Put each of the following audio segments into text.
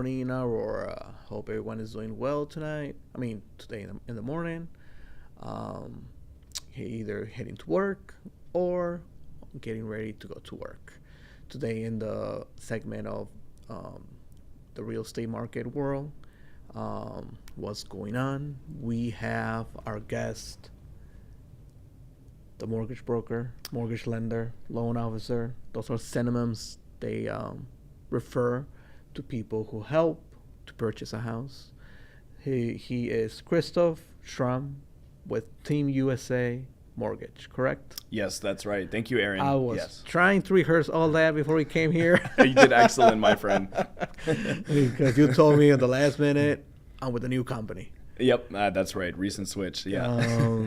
morning, Aurora. Hope everyone is doing well tonight. I mean, today in the morning. Um, Either heading to work or getting ready to go to work. Today, in the segment of um, the real estate market world, what's going on, we have our guest, the mortgage broker, mortgage lender, loan officer. Those are synonyms they refer to people who help to purchase a house. He is Christoff Schram with Team USA Mortgage, correct? Yes, that's right. Thank you, Aaron. I was Yes. trying to rehearse all that before we came here. You did excellent, my friend. Because you told me at the last minute I'm with a new company. Yep, that's right. Recent switch. Yeah.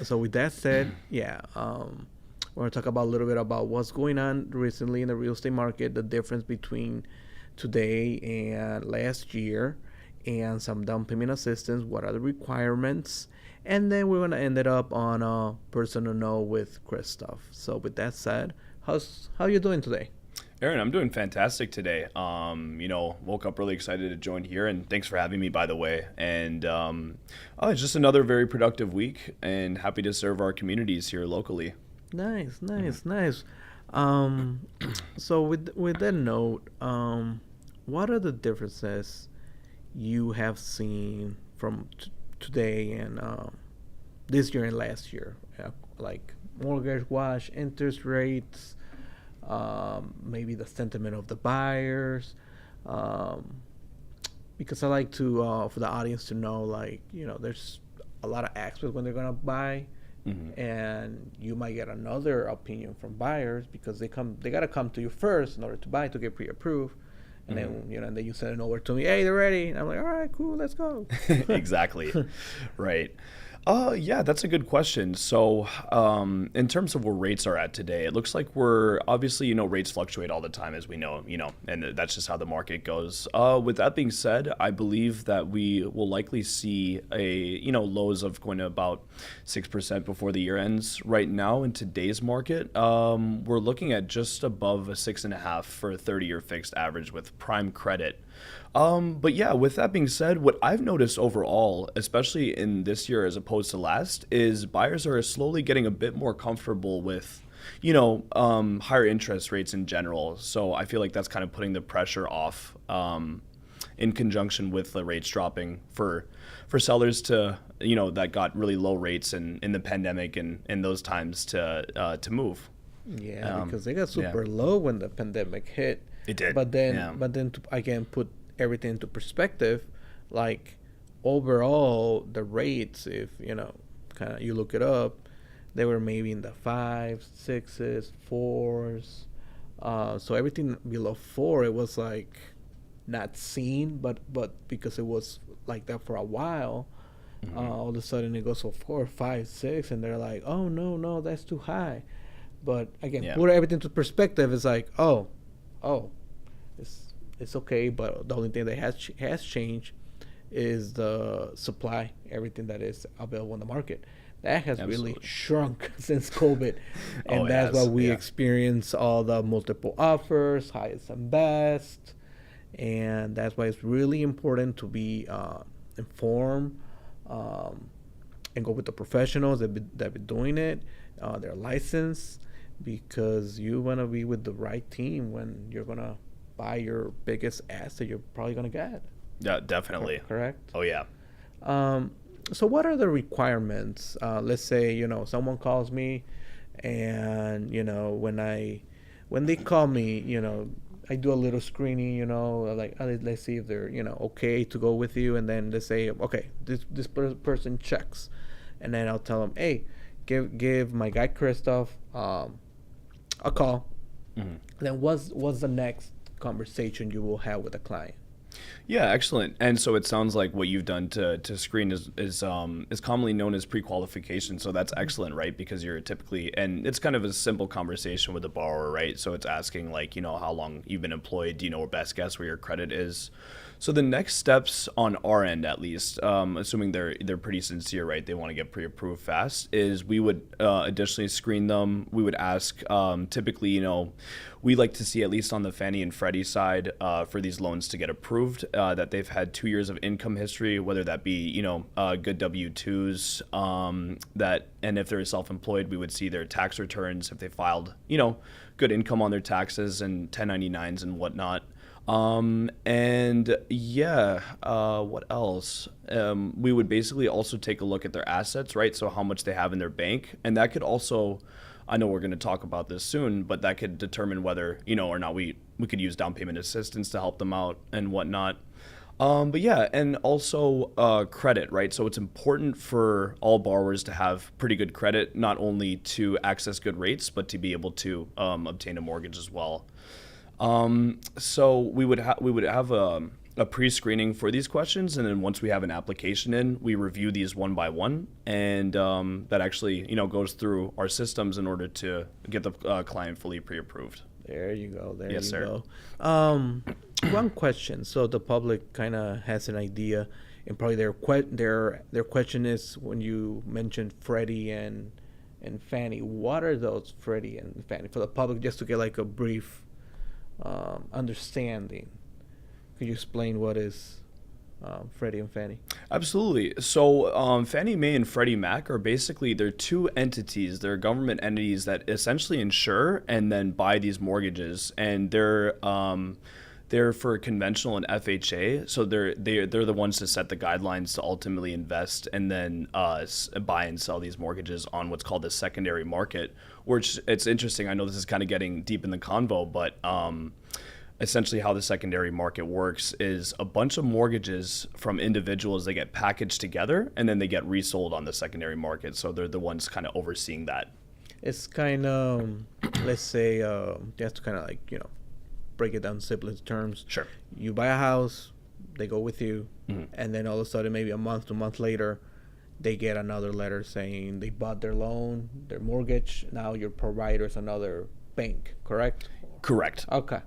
So with that said, yeah, we're gonna talk about a little bit about what's going on recently in the real estate market, the difference between today and last year, and some down payment assistance. What are the requirements? And then we're gonna end it up on a personal note with Christoff. So with that said, how you doing today? Aaron, I'm doing fantastic today. Woke up really excited to join here, and thanks for having me, by the way. And it's just another very productive week, and happy to serve our communities here locally. Nice. Um, so with that note, what are the differences you have seen from today and this year and last year, like mortgage wash, interest rates, maybe the sentiment of the buyers, um, because I like to for the audience to know, like, there's a lot of aspects when they're gonna buy, and you might get another opinion from buyers because they gotta come to you first in order to buy, to get pre-approved. And then and then you send it over to me. Hey, they're ready. And I'm like, all right, cool, let's go. Exactly. Right. Yeah, that's a good question. So, in terms of where rates are at today, it looks like we're obviously, rates fluctuate all the time, as we know, and that's just how the market goes. With that being said, I believe that we will likely see lows of going to about 6% before the year ends. Right now in today's market, we're looking at just above a 6.5 for a 30-year fixed average with prime credit. But yeah, with that being said, what I've noticed overall, especially in this year as opposed to last, is buyers are slowly getting a bit more comfortable with, higher interest rates in general. So I feel like that's kind of putting the pressure off, in conjunction with the rates dropping for sellers to, that got really low rates in the pandemic and in those times to move. Yeah, because they got super low when the pandemic hit. It did. But then to, again, put everything into perspective, like overall the rates, if kind of you look it up, they were maybe in the fives, sixes, fours. So everything below four, it was like not seen, but because it was like that for a while, all of a sudden it goes to 4, 5, 6, and they're like, oh no, that's too high. But again, put everything into perspective. It's like, oh, it's okay, but the only thing that has changed is the supply, everything that is available in the market. That has really shrunk since COVID, and that's why we experience all the multiple offers, highest and best, and that's why it's really important to be informed, and go with the professionals that be doing it. They're licensed, because you want to be with the right team when you're gonna buy your biggest asset you're probably gonna get. Yeah, definitely. Correct. Oh yeah. So what are the requirements? Let's say someone calls me, and when they call me, I do a little screening. Like, let's see if they're okay to go with you, and then they say, okay, this person checks, and then I'll tell them, hey, give my guy Christoff a call. Then what's the next conversation you will have with a client? Yeah, excellent. And so it sounds like what you've done to screen is commonly known as pre-qualification. So that's excellent, right? Because you're typically, and it's kind of a simple conversation with the borrower, right? So it's asking, like, how long you've been employed, do you know, or best guess where your credit is. So the next steps on our end, at least, assuming they're pretty sincere, right? They want to get pre-approved fast. Is we would additionally screen them. We would ask. Typically, we like to see at least on the Fannie and Freddie side for these loans to get approved that they've had 2 years of income history, whether that be good W-2s. And if they're self-employed, we would see their tax returns if they filed good income on their taxes and 1099s and whatnot. What else? We would basically also take a look at their assets, right? So how much they have in their bank. And that could also, I know we're going to talk about this soon, but that could determine whether, or not we could use down payment assistance to help them out and whatnot. And also credit, right? So it's important for all borrowers to have pretty good credit, not only to access good rates, but to be able to obtain a mortgage as well. So we would have a pre-screening for these questions, and then once we have an application in, we review these one by one, and that actually goes through our systems in order to get the client fully pre-approved. There you go. Yes, sir. One question. So the public kind of has an idea, and probably their question is when you mentioned Freddie and Fannie. What are those Freddie and Fannie for the public, just to get like a brief understanding? Could you explain what is Freddie and Fannie? Absolutely. So Fannie Mae and Freddie Mac are basically, they're two entities. They're government entities that essentially insure and then buy these mortgages, and they're for conventional and FHA. So they're the ones to set the guidelines to ultimately invest and then buy and sell these mortgages on what's called the secondary market. Which, it's interesting. I know this is kind of getting deep in the convo, but essentially how the secondary market works is a bunch of mortgages from individuals, they get packaged together and then they get resold on the secondary market. So they're the ones kind of overseeing that. It's kind of, let's say, just to kind of break it down in simplest terms. Sure. You buy a house, they go with you, and then all of a sudden, maybe a month to a month later, they get another letter saying they bought their loan, their mortgage. Now your provider is another bank, correct? Correct. Okay.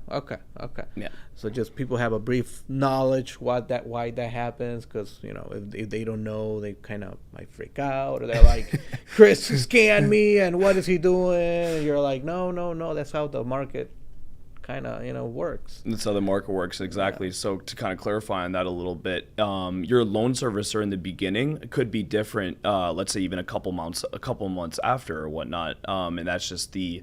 Yeah. So just people have a brief knowledge why that happens, because if they don't know, they kind of might freak out, or they're like, Chris scanned me, and what is he doing? And you're like, no, that's how the market kind of works. That's how the market works, exactly. Yeah. So to kind of clarify on that a little bit, your loan servicer in the beginning could be different. Let's say even a couple months after or whatnot, and that's just the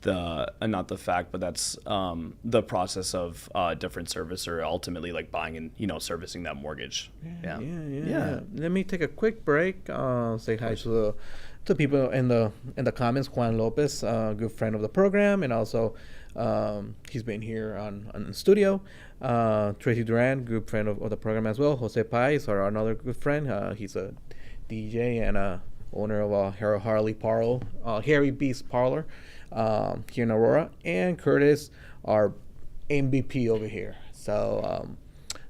not the fact, but that's the process of different servicer ultimately like buying and servicing that mortgage. Yeah. Let me take a quick break. Say hi to people in the comments. Juan Lopez, good friend of the program, and also he's been here on studio. Tracy Duran, good friend of the program as well. Jose Pais, another good friend. He's a DJ and owner of Harry B's Parlor here in Aurora. And Curtis, our MVP over here. So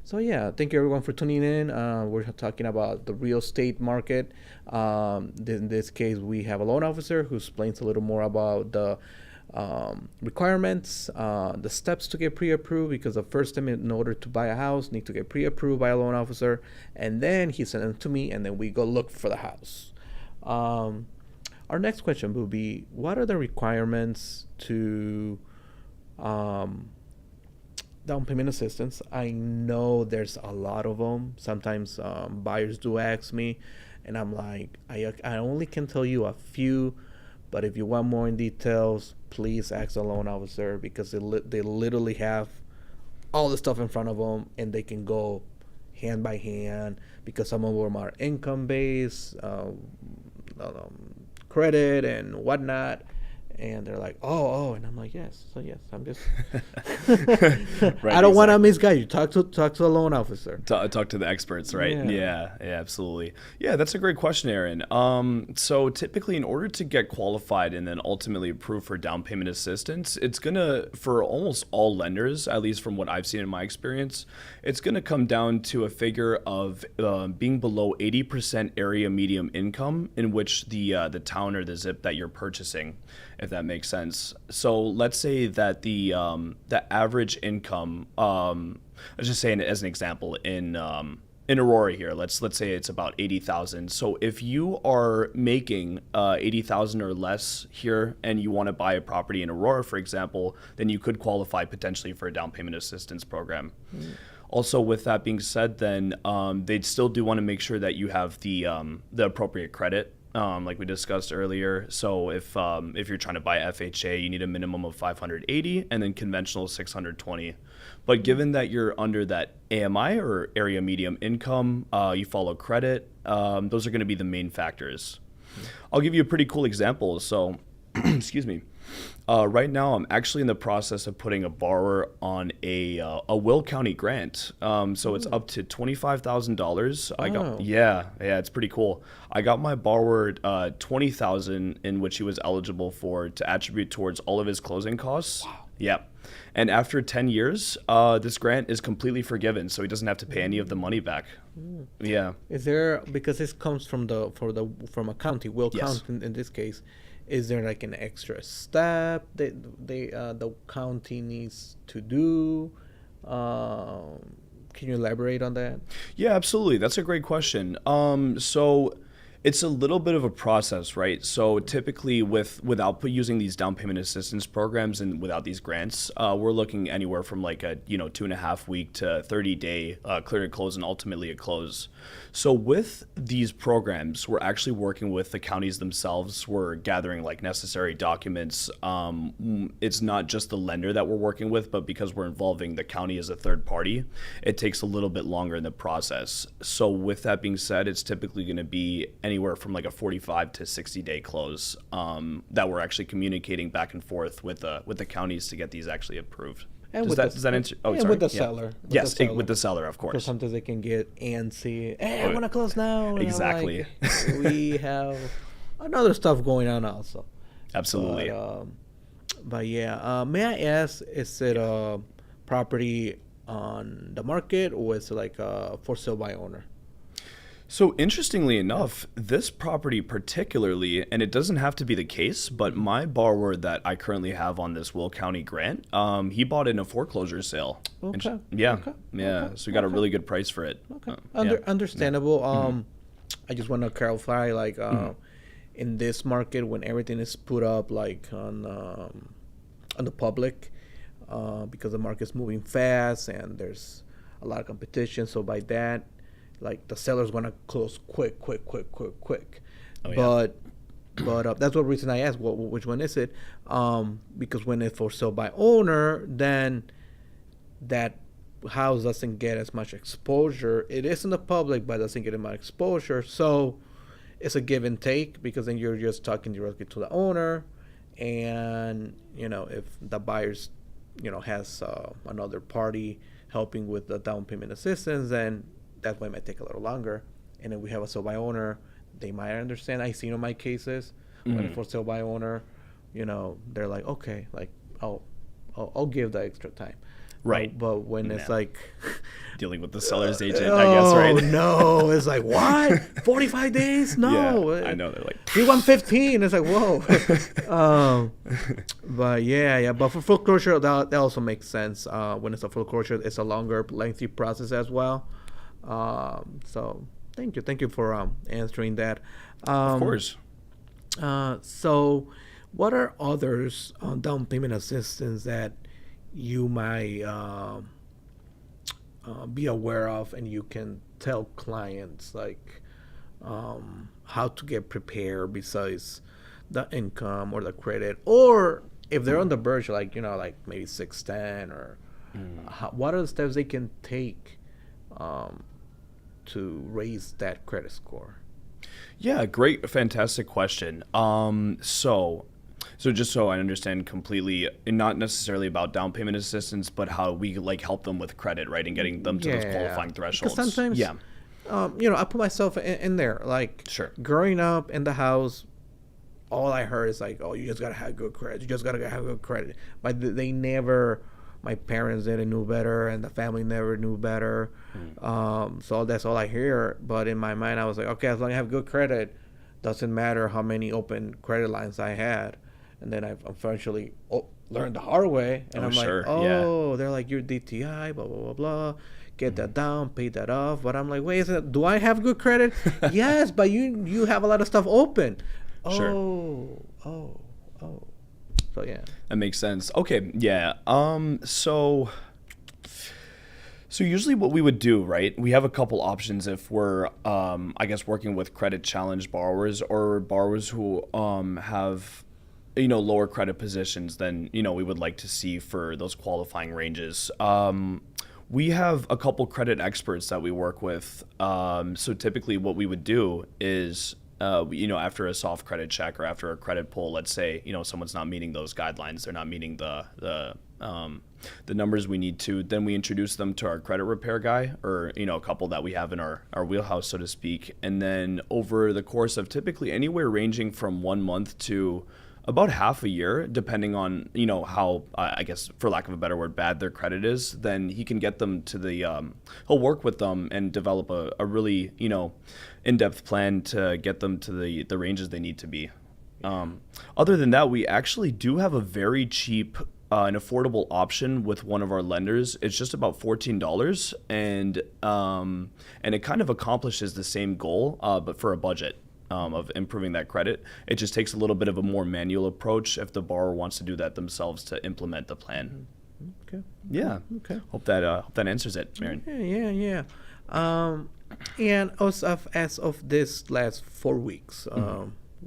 thank you everyone for tuning in. We're talking about the real estate market. In this case, we have a loan officer who explains a little more about the requirements, the steps to get pre-approved, because the first time in order to buy a house, need to get pre-approved by a loan officer, and then he sent them to me, and then we go look for the house. Our next question will be, what are the requirements to down payment assistance? I know there's a lot of them. Sometimes buyers do ask me, and I'm like, I only can tell you a few, but if you want more in details, please ask the loan officer, because they literally have all the stuff in front of them, and they can go hand by hand, because some of them are income-based, credit and whatnot. And they're like, oh, and I'm like, yes. So yes, I'm just. Right, I don't want to misguide you. Talk to the loan officer. Talk to the experts, right? Yeah, absolutely. Yeah, that's a great question, Aaron. So typically, in order to get qualified and then ultimately approved for down payment assistance, it's gonna, for almost all lenders, at least from what I've seen in my experience, it's gonna come down to a figure of being below 80% area median income in which the town or the zip that you're purchasing. if that makes sense. So let's say that the average income, let's just say as an example in Aurora here, let's say it's about 80,000. So if you are making 80,000 or less here, and you want to buy a property in Aurora, for example, then you could qualify potentially for a down payment assistance program. Also, with that being said, then they still do want to make sure that you have the appropriate credit, like we discussed earlier. So if you're trying to buy FHA, you need a minimum of 580, and then conventional 620. But given that you're under that AMI or area medium income, you follow credit, those are going to be the main factors. I'll give you a pretty cool example. So, excuse me. Right now, I'm actually in the process of putting a borrower on a Will County grant. So it's up to $25,000. Oh. Yeah, it's pretty cool. I got my borrower $20,000 in which he was eligible for to attribute towards all of his closing costs. Wow. Yeah. And after 10 years, this grant is completely forgiven, so he doesn't have to pay any of the money back. Yeah. Is there, because this comes from a county, Will Yes. County in this case, is there like an extra step that the county needs to do? Can you elaborate on that? Yeah, absolutely. That's a great question. So it's a little bit of a process, right? So typically without using these down payment assistance programs and without these grants, we're looking anywhere from like a 2.5 week to 30-day clear to close and ultimately a close. So with these programs, we're actually working with the counties themselves. We're gathering like necessary documents. It's not just the lender that we're working with, but because we're involving the county as a third party, it takes a little bit longer in the process. So with that being said, it's typically going to be anywhere from like a 45 to 60-day close that we're actually communicating back and forth with the counties to get these actually approved. And Does that answer? Oh, and sorry. with the Yeah. seller. Yes, with the seller, of Because course. sometimes they can get antsy. Hey, I want to close now. And I'm Exactly. like, we have another stuff going on also. Absolutely. But yeah, may I ask, is it a property on the market, or is it like a for sale by owner? So interestingly enough, this property particularly, and it doesn't have to be the case, but my borrower that I currently have on this Will County grant, he bought it in a foreclosure sale. Okay. Yeah. Okay. Yeah. Okay. So we got a Okay. really good price for it. Okay. Yeah. Understandable. I just want to clarify, like, in this market, when everything is put up, like on the public, because the market's moving fast and there's a lot of competition. So by that, like, the seller's gonna close quick. Oh, yeah. But that's what reason I asked, which one is it? Because when it's for sale by owner, then that house doesn't get as much exposure. It is in the public, but doesn't get as much exposure. So it's a give and take, because then you're just talking directly to the owner, and if the buyer's has another party helping with the down payment assistance, then that way might take a little longer. And if we have a sale by owner, they might understand. I've seen in my cases when it's for sale by owner, they're like, okay, like I'll give the extra time. Right. But when it's like dealing with the seller's agent, I guess, right? Oh no, it's like, what? 45 days? No. Yeah, I know. They're like, He won 15. It's like, whoa. But yeah. But for foreclosure, that also makes sense. When it's a foreclosure, it's a longer, lengthy process as well. So thank you for answering that. of course. So what are others down payment assistance that you might be aware of, and you can tell clients, like, how to get prepared besides the income or the credit, or if they're on the verge, like like maybe 610, or what are the steps they can take to raise that credit score? Yeah, great, fantastic question. So just so I understand completely, and not necessarily about down payment assistance, but how we like help them with credit, right, and getting them to those qualifying thresholds. Because sometimes, I put myself in there. Like, Sure. growing up in the house, all I heard is like, "Oh, you just gotta have good credit. You just gotta have good credit." But they never. My parents didn't know better, and the family never knew better. So that's all I hear. But in my mind, I was like, okay, as long as I have good credit, doesn't matter how many open credit lines I had. And then I've eventually learned the hard way, and Oh, I'm like, sure. Yeah. oh, they're like, you're DTI, blah blah blah blah. Get that down, pay that off. But I'm like, wait, do I have good credit? Yes, but you have a lot of stuff open. Sure. Oh. So yeah. That makes sense. Okay. Yeah. So usually what we would do, right? We have a couple options if we're, I guess, working with credit challenged borrowers or borrowers who have, lower credit positions than, we would like to see for those qualifying ranges. We have a couple credit experts that we work with. So typically what we would do is, after a soft credit check or after a credit pull, let's say, someone's not meeting those guidelines, they're not meeting the numbers we need to, then we introduce them to our credit repair guy or, a couple that we have in our wheelhouse, so to speak. And then over the course of typically anywhere ranging from 1 month to about half a year, depending on, how, I guess, for lack of a better word, bad their credit is, then he can get them to he'll work with them and develop a really, in-depth plan to get them to the ranges they need to be. Other than that, we actually do have a very cheap an affordable option with one of our lenders. It's just about $14, and it kind of accomplishes the same goal, but for a budget of improving that credit. It just takes a little bit of a more manual approach if the borrower wants to do that themselves to implement the plan. Okay. Yeah. Okay. Hope that answers it, Marion. Yeah. And as of this last 4 weeks,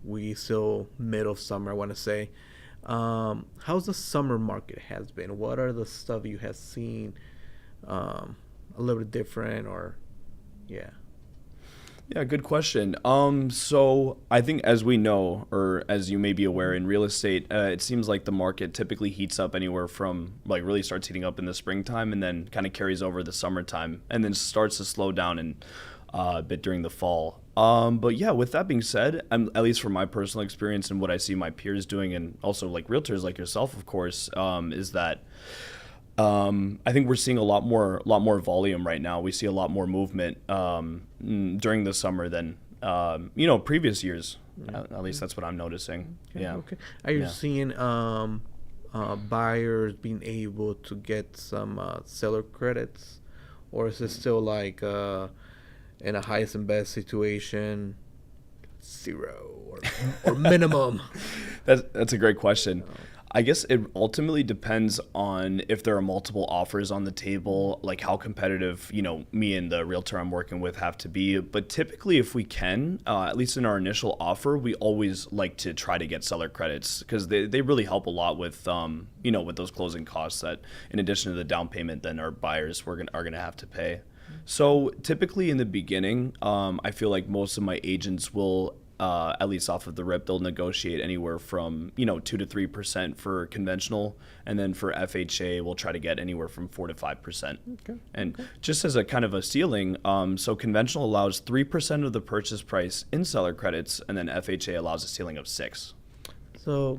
we still mid of summer, I want to say. How's the summer market has been? What are the stuff you have seen a little bit different or yeah? Yeah, good question. So I think as we know, or as you may be aware in real estate, it seems like the market typically heats up anywhere from really starts heating up in the springtime and then kind of carries over the summertime and then starts to slow down and a bit during the fall. But yeah, with that being said, at least from my personal experience and what I see my peers doing, and also like realtors like yourself, of course, is that I think we're seeing a lot more volume right now. We see a lot more movement during the summer than previous years. At least that's what I'm noticing. Okay, Yeah. okay. Are you seeing buyers being able to get some seller credits, or is it still like in a highest and best situation, 0 or minimum? That's a great question. I guess it ultimately depends on if there are multiple offers on the table, like how competitive, me and the realtor I'm working with have to be. But typically, if we can, at least in our initial offer, we always like to try to get seller credits because they really help a lot with, with those closing costs that, in addition to the down payment, then our buyers are gonna have to pay. So typically in the beginning, I feel like most of my agents will, at least off of the rip, they'll negotiate anywhere from 2 to 3% for conventional, and then for FHA, we'll try to get anywhere from 4 to 5%. Okay. And just as a kind of a ceiling, so conventional allows 3% of the purchase price in seller credits, and then FHA allows a ceiling of 6. So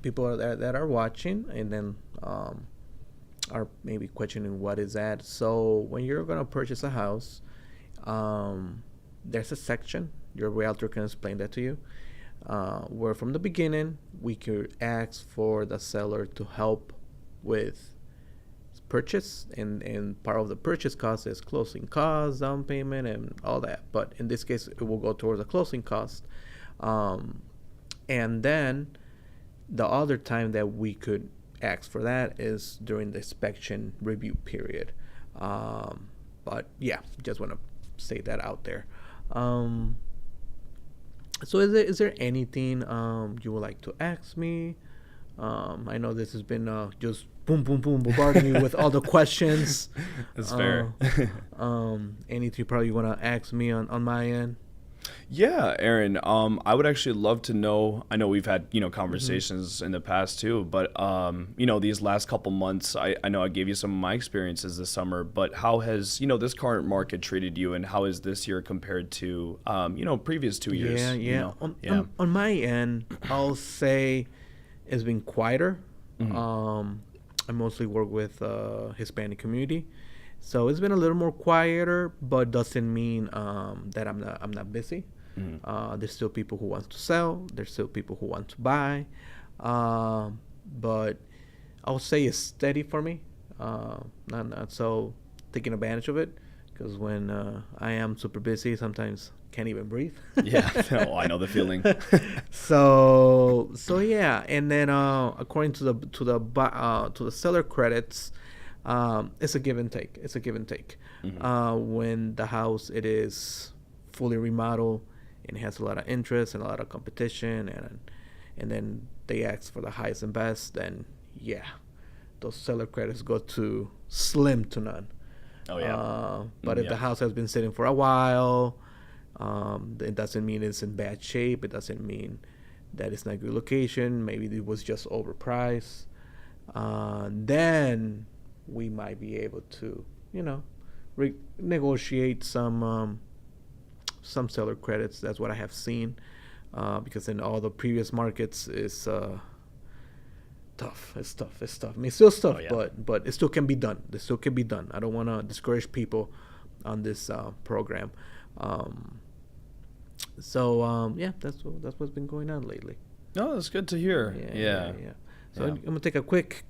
people that are watching and then are maybe questioning what is that. So when you're gonna purchase a house, there's a section, your realtor can explain that to you, where from the beginning we could ask for the seller to help with purchase, and part of the purchase cost is closing costs, down payment, and all that. But in this case, it will go towards the closing cost, and then the other time that we could ask for that is during the inspection review period. But yeah, just want to say that out there. So is there anything you would like to ask me? I know this has been just boom bombarding you with all the questions. That's fair. Anything you probably want to ask me on my end? Yeah, Aaron, I would actually love to know, I know we've had, conversations in the past too, but, these last couple months, I know I gave you some of my experiences this summer, but how has, this current market treated you, and how is this year compared to, previous 2 years? Yeah. On my end, I'll say it's been quieter. I mostly work with Hispanic community, So it's been a little more quieter, but doesn't mean that I'm not busy. Mhm. There's still people who want to sell. There's still people who want to buy. But I would say it's steady for me. Not so taking advantage of it, because when I am super busy, sometimes can't even breathe. Yeah. Oh, I know the feeling. So yeah, and then according to the seller credits, it's a give and take. It's a give and take. Mhm. When the house it is fully remodeled and it has a lot of interest and a lot of competition, and then they ask for the highest and best, then yeah, those seller credits go to slim to none. Oh yeah. But if the Yeah. house has been sitting for a while, it doesn't mean it's in bad shape. It doesn't mean that it's not a good location. Maybe it was just overpriced. Then we might be able to, negotiate some seller credits. That's what I have seen, because in all the previous markets, it's tough. It's tough. It's tough. I mean, it's still tough, Oh yeah. but it still can be done. It still can be done. I don't want to discourage people on this program. So yeah, that's what's been going on lately. No, that's good to hear. Yeah. Yeah. So Yeah. I'm gonna take a quick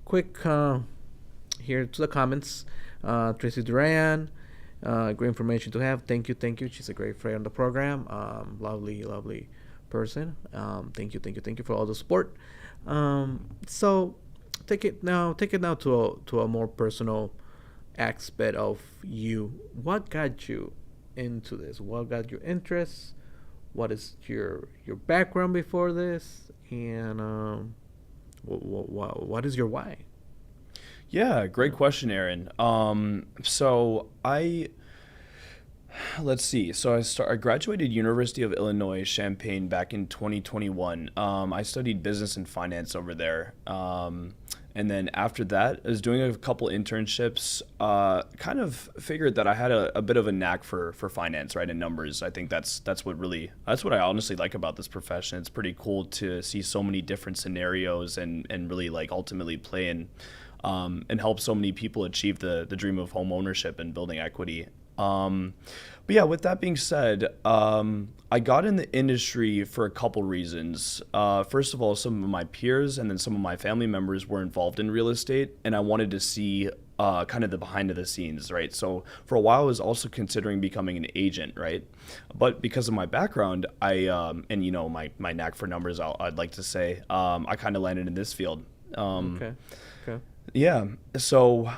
here to the comments. Tracy Duran, great information to have. Thank you, thank you. She's a great friend on the program. Lovely person. Thank you for all the support. So take it now to a more personal aspect of you. What got you into this? What got your interest? What is your background before this? And what is your why? Yeah, great question, Aaron. Let's see. I graduated University of Illinois Champaign back in 2021. I studied business and finance over there. And then after that, I was doing a couple internships. Kind of figured that I had a bit of a knack for finance, right, and numbers. I think that's what I honestly like about this profession. It's pretty cool to see so many different scenarios and really like ultimately play in and help so many people achieve the dream of home ownership and building equity. But yeah, with that being said, I got in the industry for a couple reasons. First of all, some of my peers and then some of my family members were involved in real estate, and I wanted to see kind of the behind the scenes, right? So for a while, I was also considering becoming an agent, right? But because of my background, and my knack for numbers, I'd like to say, I kind of landed in this field. Okay. Okay. Yeah. So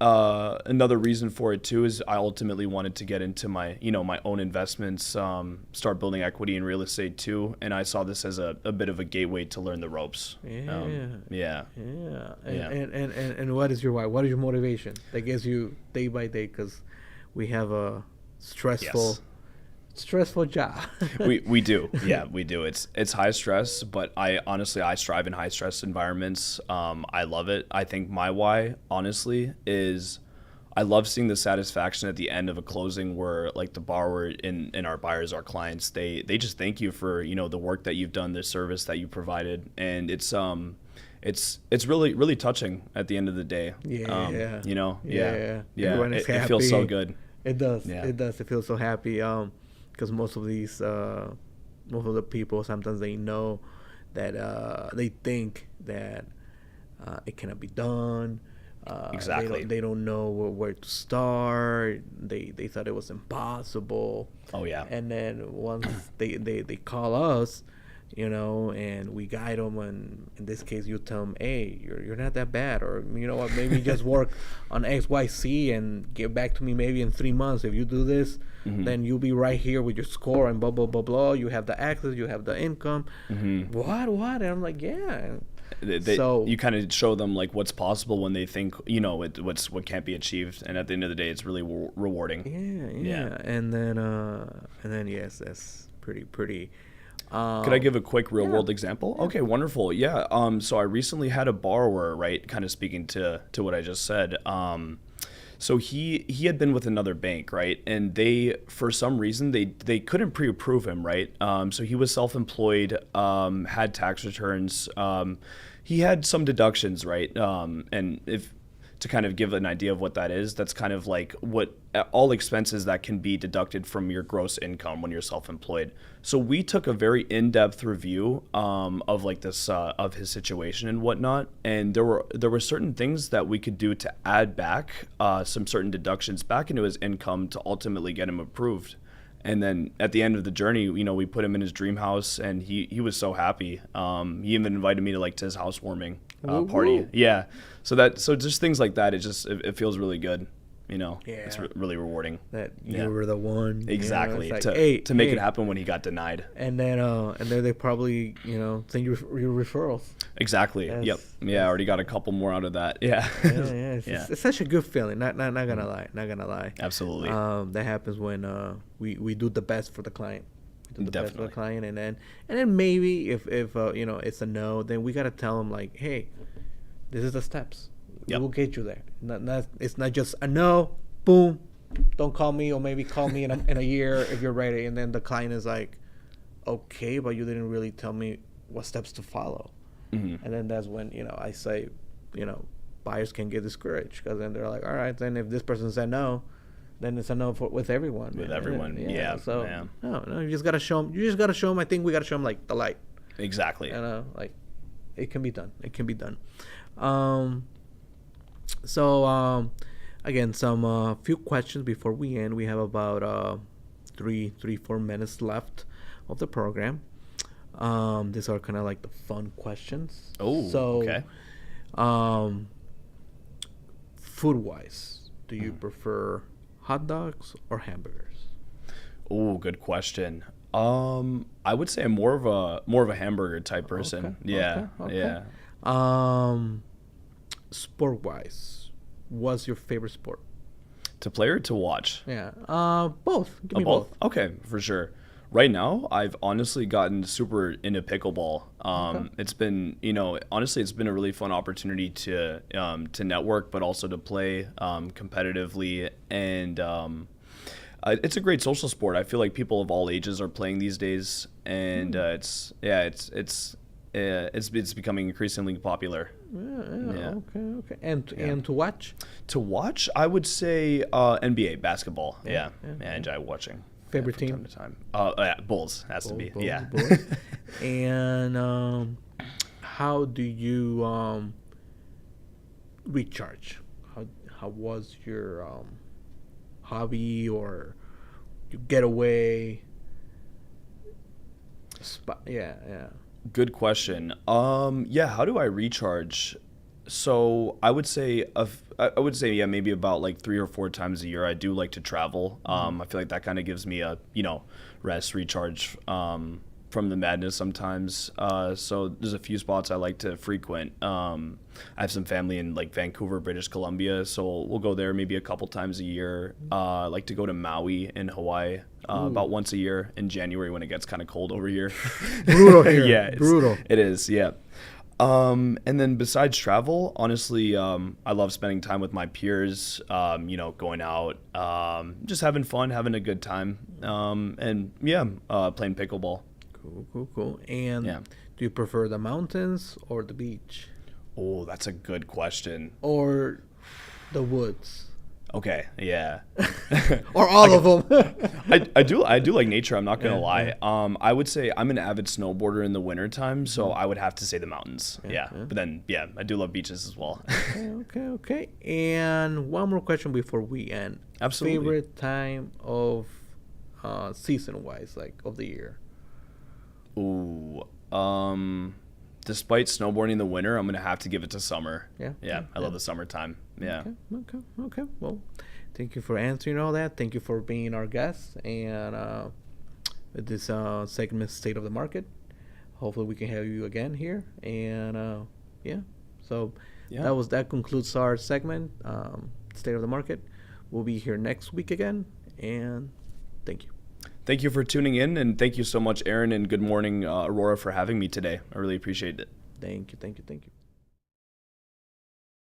another reason for it too is I ultimately wanted to get into my own investments, start building equity in real estate too, and I saw this as a bit of a gateway to learn the ropes. Yeah. Yeah. Yeah. Yeah. And what is your why? What is your motivation that gets you day by day? Because we have a stressful Yes. stressful job. We do. Yeah, we do. It's high stress, but I strive in high stress environments. I love it. I think my why, honestly, is I love seeing the satisfaction at the end of a closing where like the borrower and our buyers, our clients, they just thank you for, the work that you've done, the service that you provided. And it's really, really touching at the end of the day. Yeah. Yeah. Everyone is It feels so happy. good. It does. Yeah. It does. It feels so happy. Because most of the people sometimes they know that they think that it cannot be done. Exactly. They don't know where to start. They thought it was impossible. Oh yeah. And then once they call us, and we guide them, and in this case you tell them, hey, you're not that bad, or you know what, maybe just work on XYZ and get back to me maybe in 3 months. If you do this, then you'll be right here with your score and blah blah blah blah. You have the access, you have the income. What and I'm like, yeah. So you kind of show them like what's possible when they think what can't be achieved, and at the end of the day it's really rewarding. yeah. And then yes, that's pretty Could I give a quick real world example? Okay, wonderful. Yeah. So I recently had a borrower, right, kind of speaking to what I just said. So he had been with another bank, right? And they, for some reason, they couldn't pre-approve him, right? So he was self-employed, had tax returns. He had some deductions, right? And if to kind of give an idea of what that is, that's kind of like what all expenses that can be deducted from your gross income when you're self-employed. So we took a very in-depth review of like this of his situation and whatnot, and there were certain things that we could do to add back some certain deductions back into his income to ultimately get him approved. And then at the end of the journey, you know, we put him in his dream house, and he was so happy. He even invited me to his housewarming party. Yeah. So just things like that. It feels really good. You know, Yeah. it's really rewarding. That you were the one. Exactly. You know, it's like, to make it happen when he got denied. And then they probably, you know, send you your referrals. Exactly. Yep. Yeah. I already got a couple more out of that. Yeah. Yeah. It's such a good feeling. Not gonna lie. Not gonna lie. Absolutely. That happens when we do the best for the client. We do the best for the Definitely. client, and then maybe if you know it's a no, then we gotta tell them like, hey, this is the steps. Yep. We will get you there. It's not just a no, boom, don't call me, or maybe call me in a year if you're ready. And then the client is like, okay, but you didn't really tell me what steps to follow. Mm-hmm. And then that's when, you know, I say, you know, buyers can get discouraged, because then they're like, all right, then if this person said no, then it's a no with everyone. With everyone, yeah. So yeah. no, you just gotta show them. You just gotta show them. I think we gotta show them like the light. Exactly. You know, like it can be done. It can be done. Again, some few questions before we end. We have about 4 minutes left of the program. These are kind of like the fun questions. Oh, so, okay. Food wise, do you prefer hot dogs or hamburgers? Oh, good question. I would say I'm more of a hamburger type person. Okay, Yeah. okay. Yeah. Sport wise, what's your favorite sport? To play or to watch? Yeah. Both. Give me Both? Okay, for sure. Right now, I've honestly gotten super into pickleball. It's been, you know, honestly, it's been a really fun opportunity to network, but also to play competitively, and it's a great social sport. I feel like people of all ages are playing these days, and it's becoming increasingly popular. Yeah. Okay. And to watch? To watch, I would say NBA basketball. Yeah. I enjoy watching. Favorite from team? time to time. Bulls has to be. Bulls, Yeah. Bulls. And how do you recharge? How was your hobby or your getaway? Yeah. Good question. Yeah. How do I recharge? So I would say yeah, maybe about like 3 or 4 times a year. I do like to travel. I feel like that kind of gives me a, you know, rest, recharge from the madness sometimes. So there's a few spots I like to frequent. I have some family in like Vancouver, British Columbia, so we'll go there maybe a couple times a year. I like to go to Maui in Hawaii about once a year in January when it gets kind of cold over here. Brutal here. Yeah, brutal. It is. Yeah. And then besides travel, honestly, I love spending time with my peers, you know, going out, just having fun, having a good time, and playing pickleball. Cool. And do you prefer the mountains or the beach? Oh, that's a good question. Or the woods? Okay, yeah. Or all of them? I do like nature, I'm not going to lie. I would say I'm an avid snowboarder in the wintertime, so I would have to say the mountains. Yeah. But then, I do love beaches as well. Okay. And one more question before we end. Absolutely. Favorite time of season-wise, like of the year? Ooh, despite snowboarding in the winter, I'm going to have to give it to summer. Yeah. I love the summertime. Yeah. Okay. Well, thank you for answering all that. Thank you for being our guest. And with this segment, State of the Market, hopefully we can have you again here. And that concludes our segment, State of the Market. We'll be here next week again. And thank you. Thank you for tuning in, and thank you so much, Aaron, and good morning, Aurora, for having me today. I really appreciate it. Thank you.